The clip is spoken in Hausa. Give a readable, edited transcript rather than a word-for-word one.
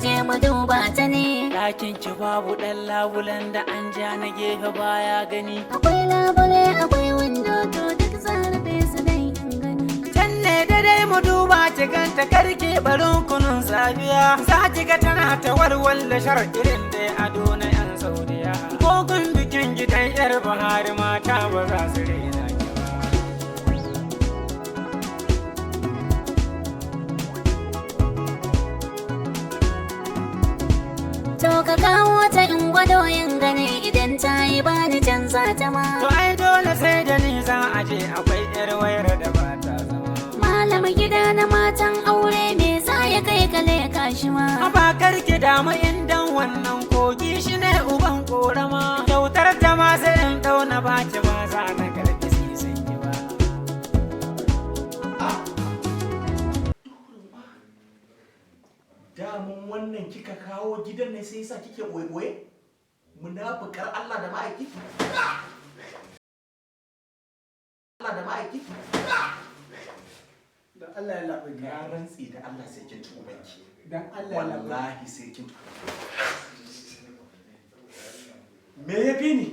je mu duba ta ne. Ɗakin ki babu ɗan labulen da an ja na gefe baya gani. Akwai labule akwai windo to duk zarafe su dai in gani. Can ne da dai mu duba ki ganta karki barin kunun safiya. Za ki ga tana ta walwala shar irin dai ado na 'yan Saudiya. Kogun bikin gidan 'yar Buhari mata ba za su rena ki ba. To ka kawo ta in gwado yin gane idan ta yi bani canza ta ma. To ai dole sai da ni za a je akwai 'yar wayar da ba ta zama. Malam gida na matan aure me za ya kai kale kashi ma. Abakar ki damu indan wannan kogi shi ne uban korama. Kyautar ta ma sai in dauna baki ma za na karki sisin ki ba. Damun wannan kika kawo gidan ne sai yasa kike boye-boye? Munafukar Allah da ma'aiki? Allah da ma'aiki? Dan Allah ya laɓe ka. Na rantsi da Allah sai kin tubanki. Dan Allah ya laɓe. Wallahi sai kin. Me ya fi ni?